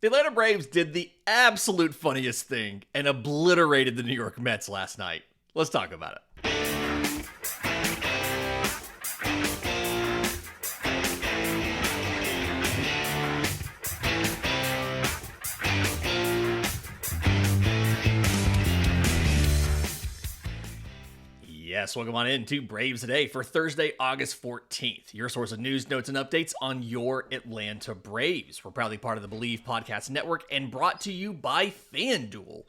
The Atlanta Braves did the absolute funniest thing and obliterated the New York Mets last night. Let's talk about it. Yes, welcome on in to Braves Today for Thursday, August 14th. Your source of news, notes, and updates on your Atlanta Braves. We're proudly part of the Believe Podcast Network and brought to you by FanDuel.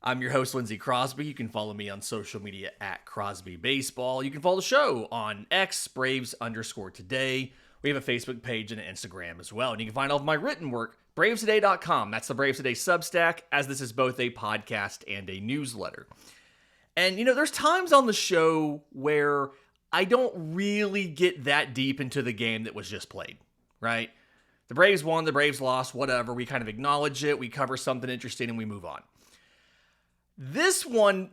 I'm your host, Lindsay Crosby. You can follow me on social media at Crosby Baseball. You can follow the show on X, Braves_Today. We have a Facebook page and an Instagram as well. And you can find all of my written work, BravesToday.com. That's the Braves Today Substack, as this is both a podcast and a newsletter. And, there's times on the show where I don't really get that deep into the game that was just played, right? The Braves won, the Braves lost, whatever. We kind of acknowledge it, we cover something interesting, and we move on. This one,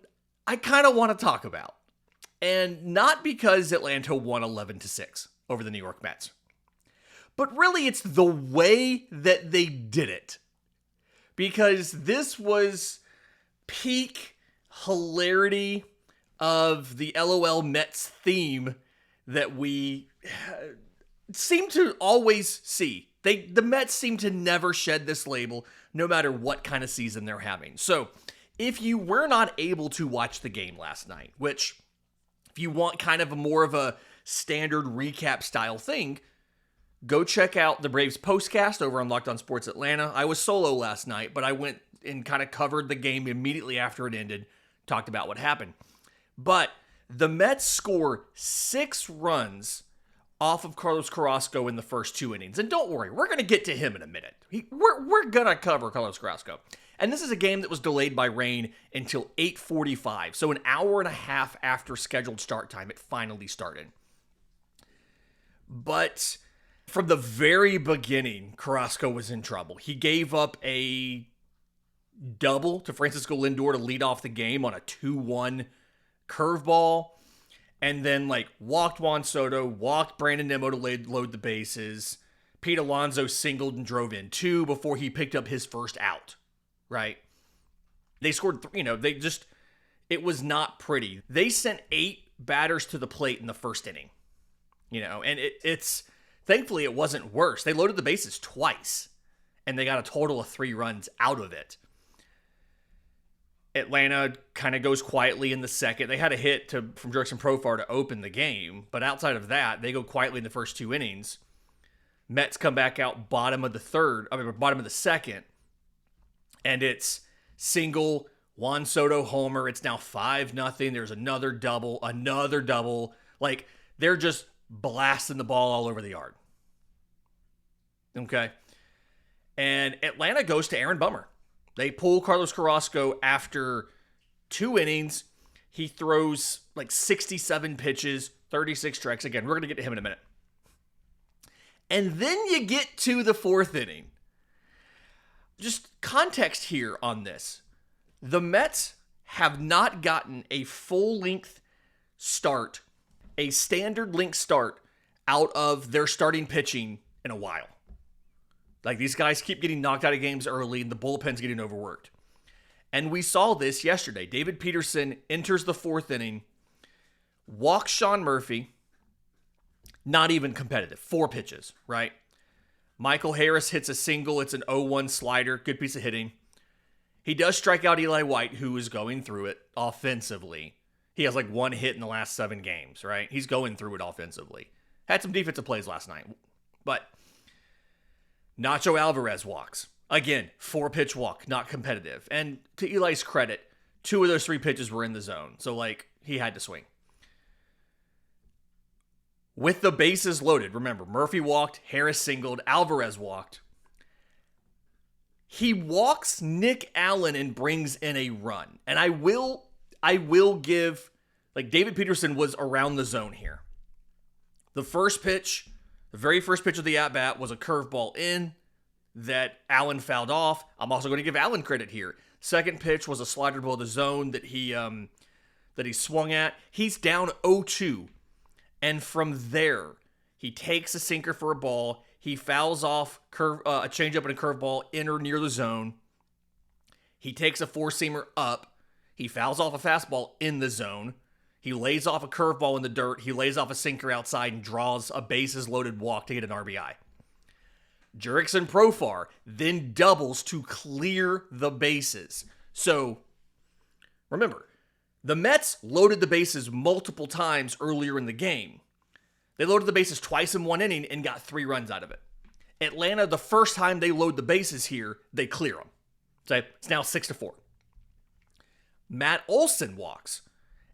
I kind of want to talk about. And not because Atlanta won 11-6 over the New York Mets. But really, it's the way that they did it. Because this was peak hilarity of the LOL Mets theme that we seem to always see. The Mets seem to never shed this label, no matter what kind of season they're having. So, if you were not able to watch the game last night, which, if you want kind of more of a standard recap style thing, go check out the Braves postcast over on Locked On Sports Atlanta. I was solo last night, but I went and kind of covered the game immediately after it ended. Talked about what happened. But the Mets score 6 runs off of Carlos Carrasco in the first 2 innings. And don't worry, we're going to get to him in a minute. We're going to cover Carlos Carrasco. And this is a game that was delayed by rain until 8:45. So an hour and a half after scheduled start time, it finally started. But from the very beginning, Carrasco was in trouble. He gave up a double to Francisco Lindor to lead off the game on a 2-1 curveball, and then walked Juan Soto, walked Brandon Nimmo to load the bases. Pete Alonso singled and drove in 2 before he picked up his first out, right? They scored, it was not pretty. They sent 8 batters to the plate in the first inning, and it's, thankfully it wasn't worse. They loaded the bases twice, and they got a total of 3 runs out of it. Atlanta kind of goes quietly in the second. They had a hit from Jurickson Profar to open the game, but outside of that, they go quietly in the first 2 innings. Mets come back out bottom of the second, and it's single, Juan Soto homer. It's now 5-0. There's another double. They're just blasting the ball all over the yard. Okay. And Atlanta goes to Aaron Bummer. They pull Carlos Carrasco after 2 innings. He throws 67 pitches, 36 strikes. Again, we're going to get to him in a minute. And then you get to the 4th inning. Just context here on this. The Mets have not gotten a full-length start, a standard length start out of their starting pitching in a while. These guys keep getting knocked out of games early, and the bullpen's getting overworked. And we saw this yesterday. David Peterson enters the 4th inning, walks Sean Murphy, not even competitive. 4 pitches, right? Michael Harris hits a single. It's an 0-1 slider. Good piece of hitting. He does strike out Eli White, who is going through it offensively. He has 1 hit in the last 7 games, right? He's going through it offensively. Had some defensive plays last night. But Nacho Alvarez walks. Again, 4-pitch walk, not competitive. And to Eli's credit, 2 of those 3 pitches were in the zone. So, he had to swing. With the bases loaded, remember, Murphy walked, Harris singled, Alvarez walked. He walks Nick Allen and brings in a run. And I will give, David Peterson was around the zone here. The very first pitch of the at-bat was a curveball in that Allen fouled off. I'm also going to give Allen credit here. Second pitch was a slider below the zone that he swung at. He's down 0-2. And from there, he takes a sinker for a ball. He fouls off a changeup and a curveball in or near the zone. He takes a four-seamer up. He fouls off a fastball in the zone. He lays off a curveball in the dirt. He lays off a sinker outside and draws a bases-loaded walk to get an RBI. Jurickson Profar then doubles to clear the bases. So, remember, the Mets loaded the bases multiple times earlier in the game. They loaded the bases twice in one inning and got 3 runs out of it. Atlanta, the first time they load the bases here, they clear them. So it's now 6-4. Matt Olson walks,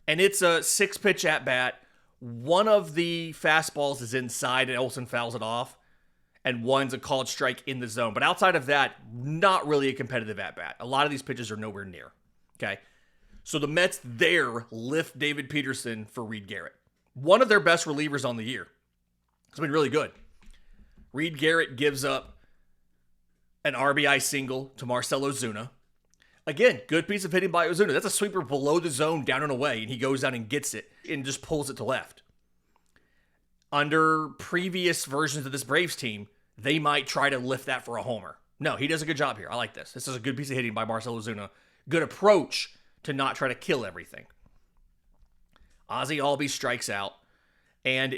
and it's a 6-pitch at-bat. One of the fastballs is inside, and Olson fouls it off, and one's a called strike in the zone. But outside of that, not really a competitive at-bat. A lot of these pitches are nowhere near. Okay? So the Mets there lift David Peterson for Reed Garrett. One of their best relievers on the year. It's been really good. Reed Garrett gives up an RBI single to Marcell Ozuna. Again, good piece of hitting by Ozuna. That's a sweeper below the zone, down and away, and he goes down and gets it and just pulls it to left. Under previous versions of this Braves team, they might try to lift that for a homer. No, he does a good job here. I like this. This is a good piece of hitting by Marcell Ozuna. Good approach to not try to kill everything. Ozzie Albies strikes out, and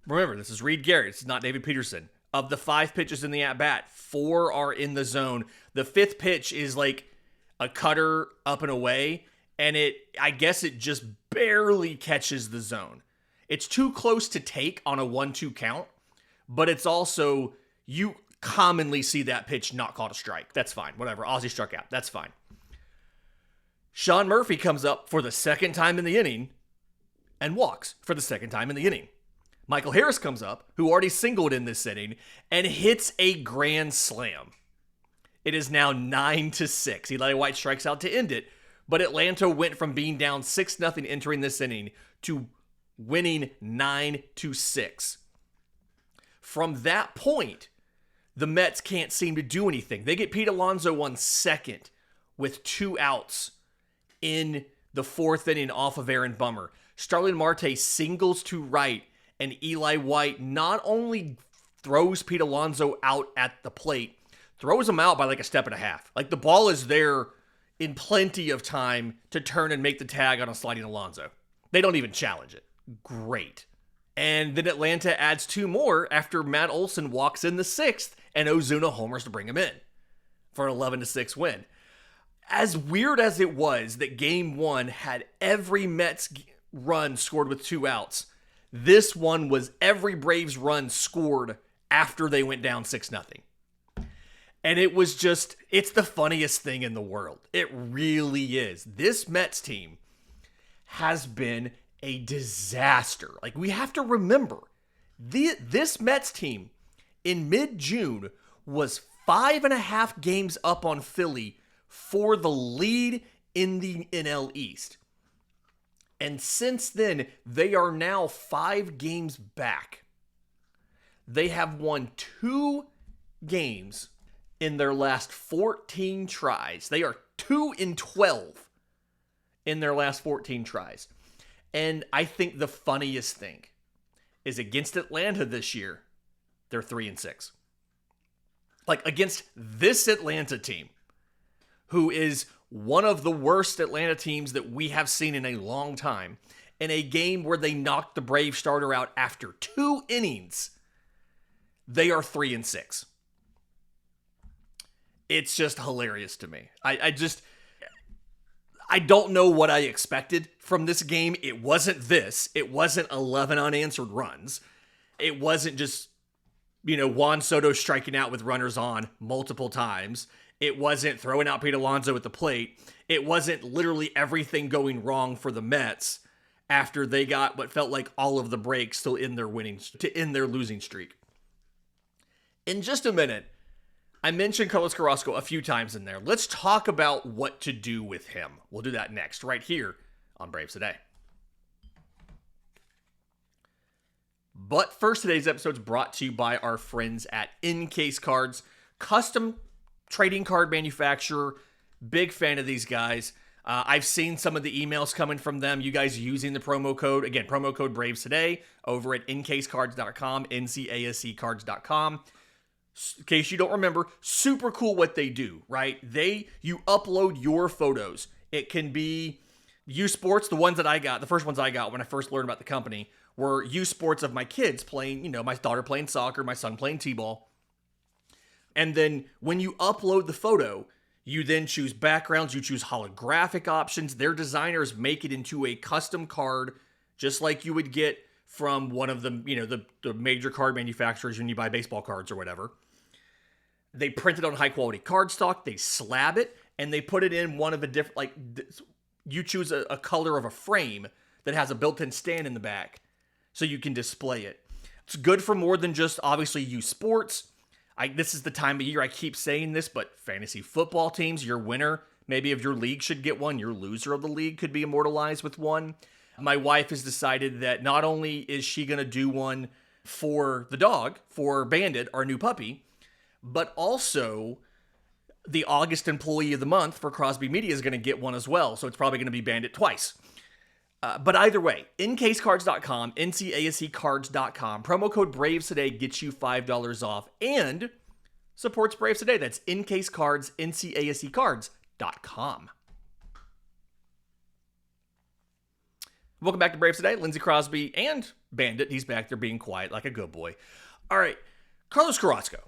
remember, this is Reed Garrett. It's not David Peterson. Of the 5 pitches in the at-bat, 4 are in the zone. The 5th pitch is like a cutter up and away, and I guess it just barely catches the zone. It's too close to take on a 1-2 count, but it's also, you commonly see that pitch not called a strike. That's fine. Whatever. Ozzie struck out. That's fine. Sean Murphy comes up for the second time in the inning and walks for the second time in the inning. Michael Harris comes up, who already singled in this inning, and hits a grand slam. It is now 9-6. Eli White strikes out to end it, but Atlanta went from being down 6-0 entering this inning to winning 9-6. From that point, the Mets can't seem to do anything. They get Pete Alonso on second with 2 outs in the 4th inning off of Aaron Bummer. Starling Marte singles to right, and Eli White not only throws Pete Alonso out at the plate, throws him out by like a step and a half. Like the ball is there in plenty of time to turn and make the tag on a sliding Alonso. They don't even challenge it. Great. And then Atlanta adds 2 more after Matt Olson walks in the 6th and Ozuna homers to bring him in for an 11-6 win. As weird as it was that Game 1 had every Mets run scored with 2 outs, this one was every Braves run scored after they went down 6-0. And it was just, it's the funniest thing in the world. It really is. This Mets team has been a disaster. Like, we have to remember, this Mets team in mid-June was 5.5 games up on Philly for the lead in the NL East. And since then, they are now 5 games back. They have won 2 games in their last 14 tries. They are 2-12 in their last 14 tries. And I think the funniest thing is against Atlanta this year, they're 3-6. Like, against this Atlanta team, who is one of the worst Atlanta teams that we have seen in a long time, in a game where they knocked the Brave starter out after 2 innings, they are 3-6. It's just hilarious to me. I don't know what I expected from this game. It wasn't this. It wasn't 11 unanswered runs. It wasn't just, Juan Soto striking out with runners on multiple times. It wasn't throwing out Pete Alonso at the plate. It wasn't literally everything going wrong for the Mets after they got what felt like all of the breaks to end their losing streak. In just a minute, I mentioned Carlos Carrasco a few times in there. Let's talk about what to do with him. We'll do that next, right here on Braves Today. But first, today's episode is brought to you by our friends at Encase Cards, custom trading card manufacturer. Big fan of these guys. I've seen some of the emails coming from them. You guys using the promo code, again, promo code Braves today over at ncasecards.com, ncascards.com. In case you don't remember, super cool what they do, right? You upload your photos. It can be U Sports, the ones that I got, the first ones I got when I first learned about the company were U Sports of my kids playing, my daughter playing soccer, my son playing t-ball. And then when you upload the photo, you then choose backgrounds, you choose holographic options. Their designers make it into a custom card, just like you would get from one of the major card manufacturers when you buy baseball cards or whatever. They print it on high quality cardstock, they slab it, and they put it in one of a different, you choose a color of a frame that has a built-in stand in the back so you can display it. It's good for more than just obviously U Sports. This is the time of year I keep saying this, but fantasy football teams, your winner maybe of your league should get one. Your loser of the league could be immortalized with one. My wife has decided that not only is she going to do one for the dog, for Bandit, our new puppy, but also the August employee of the month for Crosby Media is going to get one as well. So it's probably going to be Bandit twice. But either way, ncasecards.com, ncascards.com, promo code Braves today gets you $5 off and supports Braves today. That's ncasecards, ncascards.com. Welcome back to Braves today. Lindsay Crosby and Bandit. He's back there being quiet like a good boy. All right, Carlos Carrasco.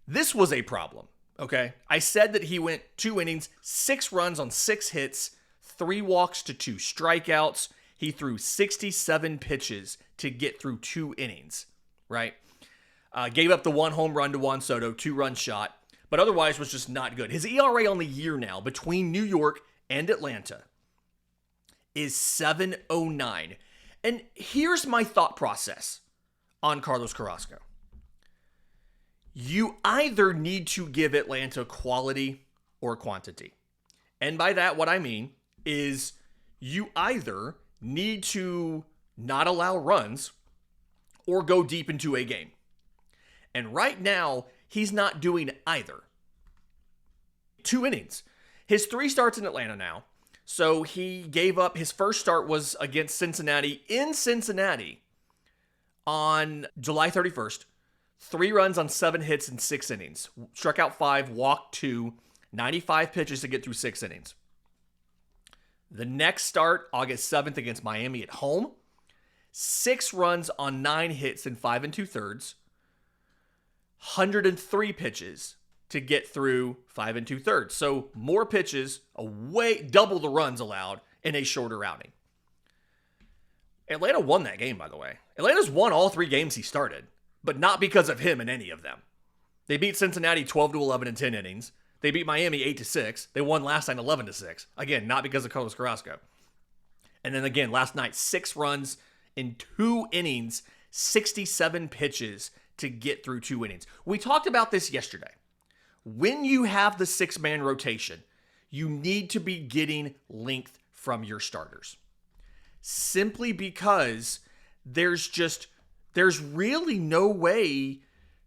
This was a problem, okay? I said that he went 2 innings, 6 runs on 6 hits, 3 walks to 2 strikeouts. He threw 67 pitches to get through 2 innings, right? Gave up the 1 home run to Juan Soto, 2-run shot, but otherwise was just not good. His ERA on the year now between New York and Atlanta is 7.09. And here's my thought process on Carlos Carrasco. You either need to give Atlanta quality or quantity. And by that, what I mean is you either need to not allow runs or go deep into a game. And right now, he's not doing either. 2 innings. His 3 starts in Atlanta now. So he gave up, his first start was against Cincinnati in Cincinnati on July 31st. 3 runs on 7 hits in 6 innings. Struck out 5, walked 2, 95 pitches to get through 6 innings. The next start, August 7th against Miami at home. 6 runs on 9 hits in 5 2/3. 103 pitches to get through 5 2/3. So more pitches, double the runs allowed in a shorter outing. Atlanta won that game, by the way. Atlanta's won all 3 games he started, but not because of him in any of them. They beat Cincinnati 12-11 in 10 innings. They beat Miami 8-6. They won last night 11-6. Again, not because of Carlos Carrasco. And then again, last night, 6 runs in 2 innings, 67 pitches to get through 2 innings. We talked about this yesterday. When you have the 6-man rotation, you need to be getting length from your starters. Simply because there's really no way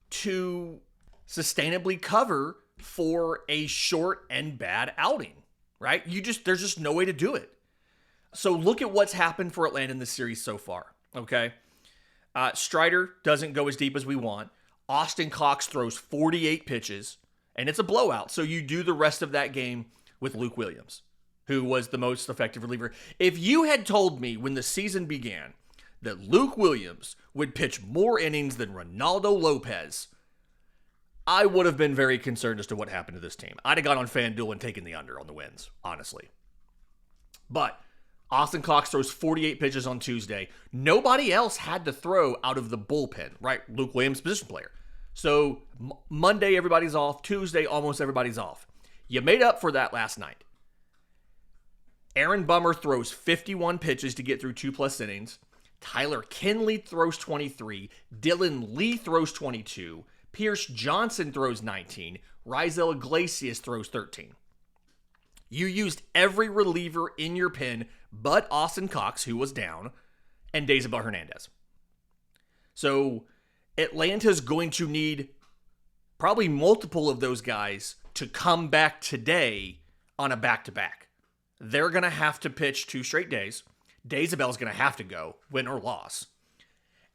to sustainably cover for a short and bad outing, right? There's just no way to do it. So look at what's happened for Atlanta in this series so far, okay? Strider doesn't go as deep as we want. Austin Cox throws 48 pitches, and it's a blowout. So you do the rest of that game with Luke Williams, who was the most effective reliever. If you had told me when the season began that Luke Williams would pitch more innings than Ronaldo Lopez, I would have been very concerned as to what happened to this team. I'd have gone on FanDuel and taken the under on the wins, honestly. But Austin Cox throws 48 pitches on Tuesday. Nobody else had to throw out of the bullpen, right? Luke Williams, position player. So Monday, everybody's off. Tuesday, almost everybody's off. You made up for that last night. Aaron Bummer throws 51 pitches to get through 2+ innings. Tyler Kinley throws 23. Dylan Lee throws 22. Pierce Johnson throws 19. Raisel Iglesias throws 13. You used every reliever in your pen but Austin Cox, who was down, and Daisybel Hernandez. So Atlanta's going to need probably multiple of those guys to come back today on a back-to-back. they're going to have to pitch 2 straight days. Isabel's going to have to go, win or loss.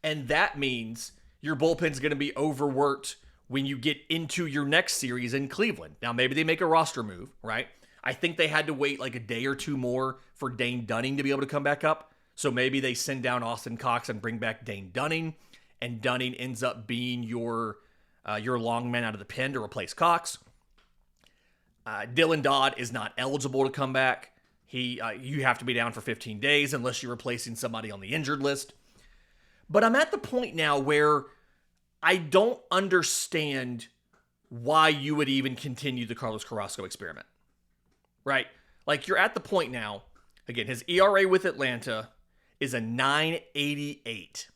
And that means your bullpen's going to be overworked when you get into your next series in Cleveland. Now, maybe they make a roster move, right? I think they had to wait like a day or 2 more for Dane Dunning to be able to come back up. So maybe they send down Austin Cox and bring back Dane Dunning, and Dunning ends up being your long man out of the pen to replace Cox. Dylan Dodd is not eligible to come back. You have to be down for 15 days unless you're replacing somebody on the injured list. But I'm at the point now where I don't understand why you would even continue the Carlos Carrasco experiment, right? Like, you're at the point now, again, his ERA with Atlanta is a 9.88.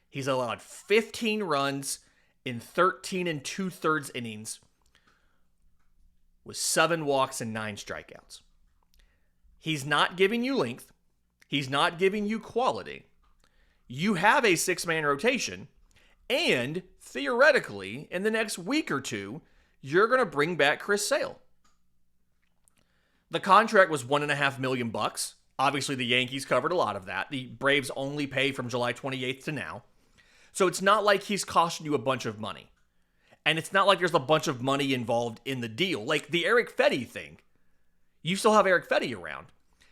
He's allowed 15 runs in 13 2/3 innings with 7 walks and 9 strikeouts. He's not giving you length. He's not giving you quality. You have a 6-man rotation, and theoretically, in the next week or 2, you're going to bring back Chris Sale. The contract was $1.5 million. Obviously, the Yankees covered a lot of that. The Braves only pay from July 28th to now. So it's not like he's costing you a bunch of money. And it's not like there's a bunch of money involved in the deal. Like the Eric Fetty thing. You still have Eric Fetty around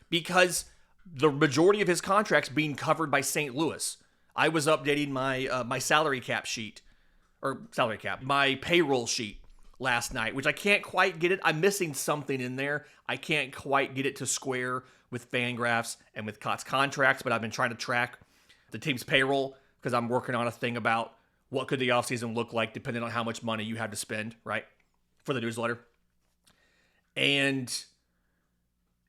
because the majority of his contract's being covered by St. Louis. I was updating my salary cap sheet, my payroll sheet last night, which I can't quite get it. I'm missing something in there. I can't quite get it to square with Fangraphs and with Cott's contracts, but I've been trying to track the team's payroll because I'm working on a thing about what could the offseason look like depending on how much money you have to spend, right, for the newsletter. And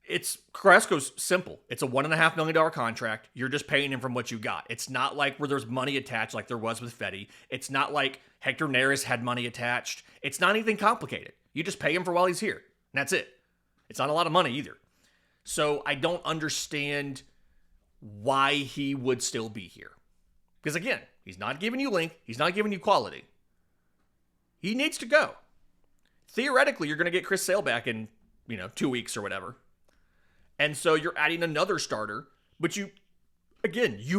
it's Carrasco's simple. It's a $1.5 million contract. You're just paying him from what you got. It's not like where there's money attached like there was with Fetty. It's not like Hector Neris had money attached. It's not anything complicated. You just pay him for while he's here. And that's it. It's not a lot of money either. So I don't understand why he would still be here. Because again, he's not giving you length. He's not giving you quality. He needs to go. Theoretically, you're going to get Chris Sale back in, 2 weeks or whatever. And so you're adding another starter, but you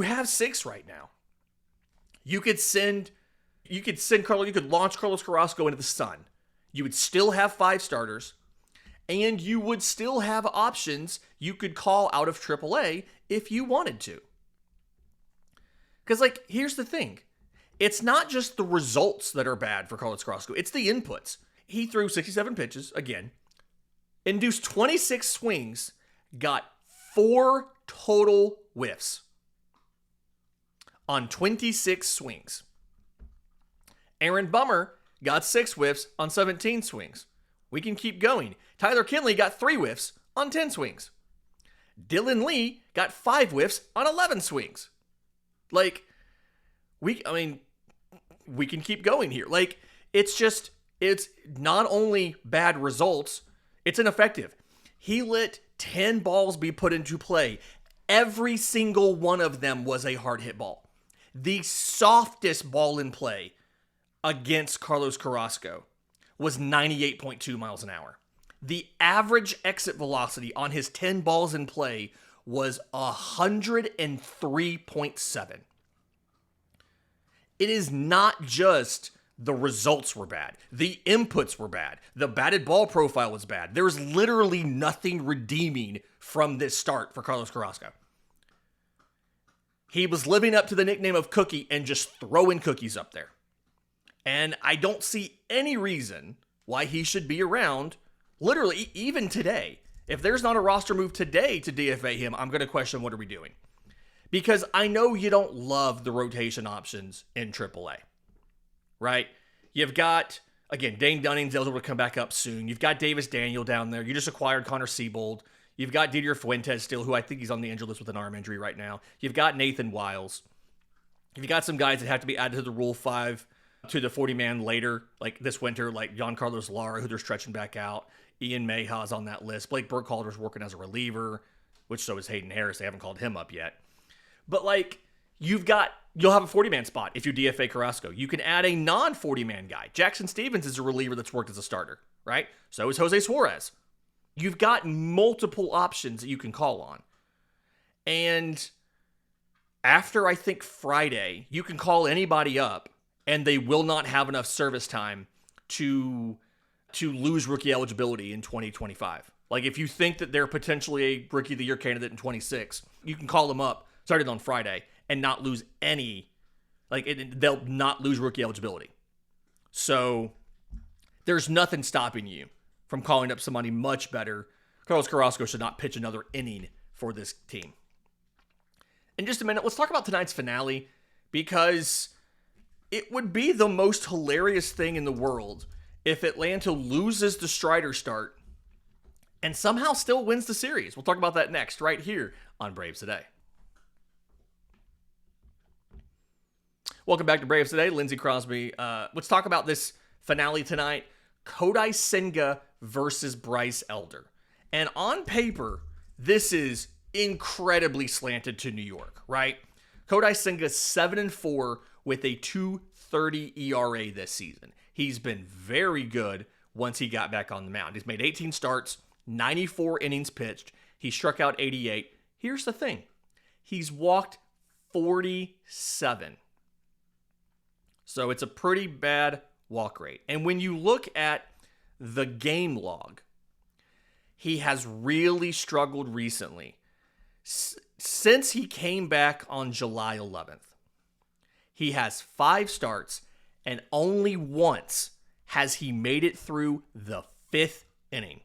have 6 right now. You could launch Carlos Carrasco into the sun. You would still have 5 starters, and you would still have options you could call out of AAA if you wanted to. Because, here's the thing. It's not just the results that are bad for Carlos Carrasco. It's the inputs. He threw 67 pitches, again, induced 26 swings, got 4 total whiffs on 26 swings. Aaron Bummer got 6 whiffs on 17 swings. We can keep going. Tyler Kinley got 3 whiffs on 10 swings. Dylan Lee got 5 whiffs on 11 swings. We can keep going here. It's not only bad results, it's ineffective. He let 10 balls be put into play. Every single one of them was a hard hit ball. The softest ball in play against Carlos Carrasco was 98.2 miles an hour. The average exit velocity on his 10 balls in play was 103.7. It is not just the results were bad. The inputs were bad. The batted ball profile was bad. There's literally nothing redeeming from this start for Carlos Carrasco. He was living up to the nickname of Cookie and just throwing cookies up there. And I don't see any reason why he should be around, literally, even today. If there's not a roster move today to DFA him, I'm going to question what are we doing. Because I know you don't love the rotation options in AAA, right? You've got, again, Dane Dunning's eligible to come back up soon. You've got Davis Daniel down there. You just acquired Connor Siebold. You've got Didier Fuentes still, who I think he's on the injured list with an arm injury right now. You've got Nathan Wiles. You've got some guys that have to be added to the Rule 5 to the 40-man later, like this winter, like Giancarlo Lara, who they're stretching back out. Ian Mayhaw's on that list. Blake Burkhalter's working as a reliever, which so is Hayden Harris. They haven't called him up yet. But you'll have a 40-man spot if you DFA Carrasco. You can add a non-40-man guy. Jackson Stevens is a reliever that's worked as a starter, right? So is Jose Suarez. You've got multiple options that you can call on. And after, I think, Friday, you can call anybody up and they will not have enough service time to lose rookie eligibility in 2025. Like, if you think that they're potentially a Rookie of the Year candidate in 26, you can call them up, started on Friday, and not lose any, they'll not lose rookie eligibility. So there's nothing stopping you from calling up somebody much better. Carlos Carrasco should not pitch another inning for this team. In just a minute, let's talk about tonight's finale, because it would be the most hilarious thing in the world if Atlanta loses the Strider start and somehow still wins the series. We'll talk about that next, right here on Braves Today. Welcome back to Braves Today. Lindsay Crosby. Let's talk about this finale tonight. Kodai Senga versus Bryce Elder. And on paper, this is incredibly slanted to New York, right? Kodai Senga 7-4 with a 2.30 ERA this season. He's been very good once he got back on the mound. He's made 18 starts, 94 innings pitched. He struck out 88. Here's the thing. He's walked 47. So it's a pretty bad walk rate. And when you look at the game log, he has really struggled recently. Since he came back on July 11th, he has 5 starts, and only once has he made it through the 5th inning.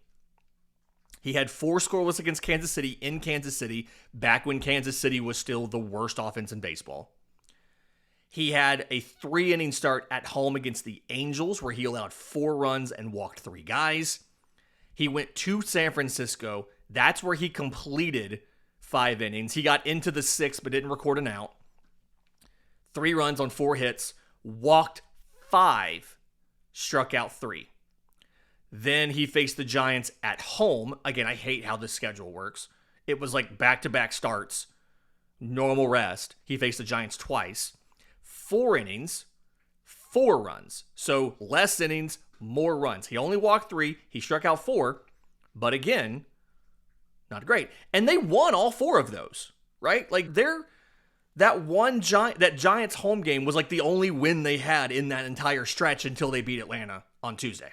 He had 4 scoreless against Kansas City in Kansas City, back when Kansas City was still the worst offense in baseball. He had a 3-inning start at home against the Angels, where he allowed 4 runs and walked 3 guys. He went to San Francisco. That's where he completed 5 innings. He got into the 6th, but didn't record an out. 3 runs on 4 hits, walked 5, struck out 3. Then he faced the Giants at home. Again, I hate how this schedule works. It was like back-to-back starts, normal rest. He faced the Giants twice. 4 innings, 4 runs. So less innings, more runs. He only walked 3. He struck out 4. But again, not great. And they won all 4 of those, right? Like, that Giants home game was like the only win they had in that entire stretch until they beat Atlanta on Tuesday.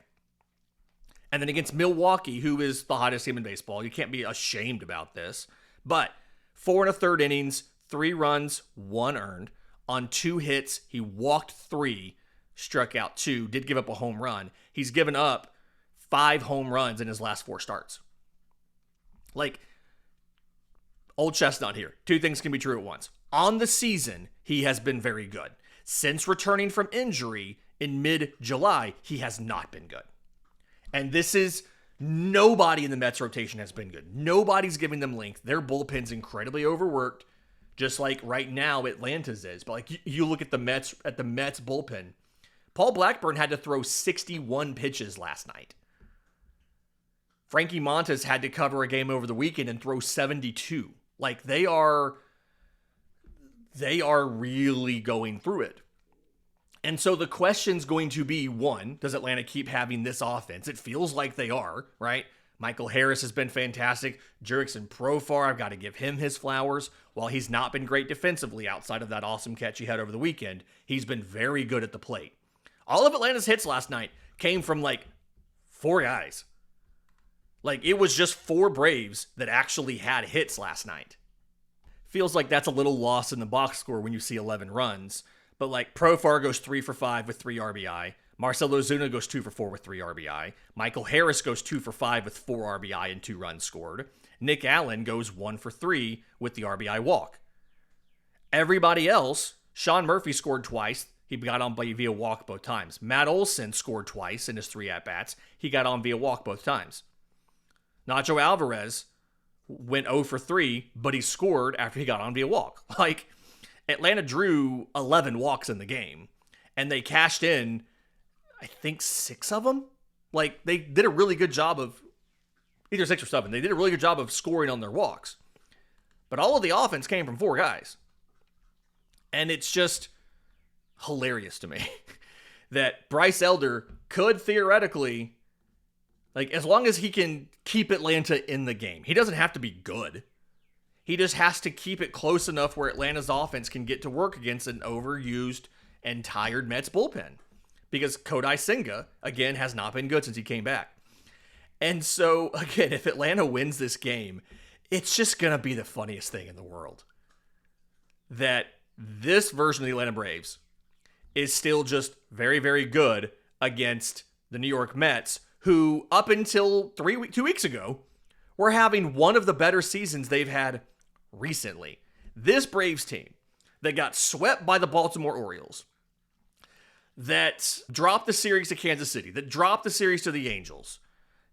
And then against Milwaukee, who is the hottest team in baseball, you can't be ashamed about this. But 4 1/3 innings, 3 runs, 1 earned. On 2 hits, he walked 3, struck out 2, did give up a home run. He's given up 5 home runs in his last 4 starts. Like, old chestnut here. 2 things can be true at once. On the season, he has been very good. Since returning from injury in mid-July, he has not been good. And this is, nobody in the Mets rotation has been good. Nobody's giving them length. Their bullpen's incredibly overworked, just like right now Atlanta's is. But like, you look at the Mets bullpen. Paul Blackburn had to throw 61 pitches last night. Frankie Montas had to cover a game over the weekend and throw 72. Like, they are really going through it. And so the question's going to be, 1, does Atlanta keep having this offense? It feels like they are, right? Michael Harris has been fantastic. Jurickson Profar, I've got to give him his flowers. While he's not been great defensively outside of that awesome catch he had over the weekend, he's been very good at the plate. All of Atlanta's hits last night came from like 4 guys. Like, it was just 4 Braves that actually had hits last night. Feels like that's a little lost in the box score when you see 11 runs. But like, Profar goes 3 for 5 with 3 RBI. Marcell Ozuna goes 2 for 4 with 3 RBI. Michael Harris goes 2 for 5 with 4 RBI and 2 runs scored. Nick Allen goes 1 for 3 with the RBI walk. Everybody else, Sean Murphy scored twice. He got on via walk both times. Matt Olson scored twice in his 3 at-bats. He got on via walk both times. Nacho Alvarez went 0 for 3, but he scored after he got on via walk. Like, Atlanta drew 11 walks in the game, and they cashed in, I think, 6 of them. Like, they did a really good job of, either 6 or 7, they did a really good job of scoring on their walks. But all of the offense came from 4 guys. And it's just hilarious to me that Bryce Elder could theoretically Like, as long as he can keep Atlanta in the game, he doesn't have to be good. He just has to keep it close enough where Atlanta's offense can get to work against an overused and tired Mets bullpen. Because Kodai Senga, again, has not been good since he came back. And so, again, if Atlanta wins this game, it's just going to be the funniest thing in the world. That this version of the Atlanta Braves is still just very, very good against the New York Mets, who up until 2 weeks ago were having one of the better seasons they've had recently. This Braves team that got swept by the Baltimore Orioles, that dropped the series to Kansas City, that dropped the series to the Angels,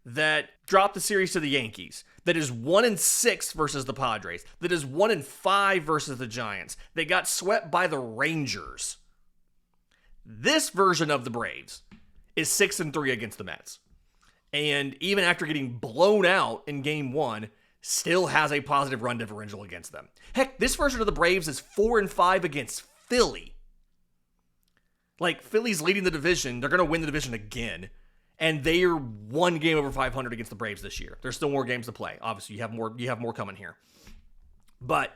that dropped the series to the Yankees, that is 1-6 versus the Padres, that is 1-5 versus the Giants, they got swept by the Rangers. This version of the Braves is 6-3 against the Mets. And even after getting blown out in game 1, still has a positive run differential against them. Heck, this version of the Braves is 4-5 against Philly. Like, Philly's leading the division. They're going to win the division again. And they are one game over 500 against the Braves this year. There's still more games to play. Obviously, you have more coming here. But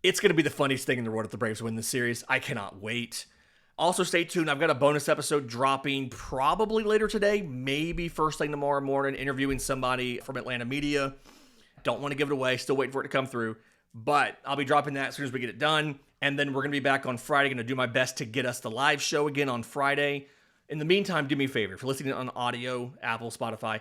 it's going to be the funniest thing in the world if the Braves win this series. I cannot wait. Also, stay tuned. I've got a bonus episode dropping probably later today, maybe first thing tomorrow morning, interviewing somebody from Atlanta media. Don't want to give it away. Still waiting for it to come through. But I'll be dropping that as soon as we get it done. And then we're going to be back on Friday. Going to do my best to get us the live show again on Friday. In the meantime, do me a favor. If you're listening on audio, Apple, Spotify,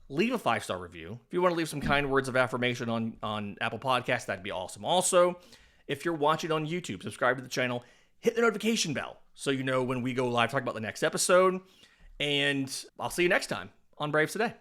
leave a 5-star review. If you want to leave some kind words of affirmation on Apple Podcasts, that'd be awesome. Also, if you're watching on YouTube, subscribe to the channel. Hit the notification bell so you know when we go live, talk about the next episode. And I'll see you next time on Braves Today.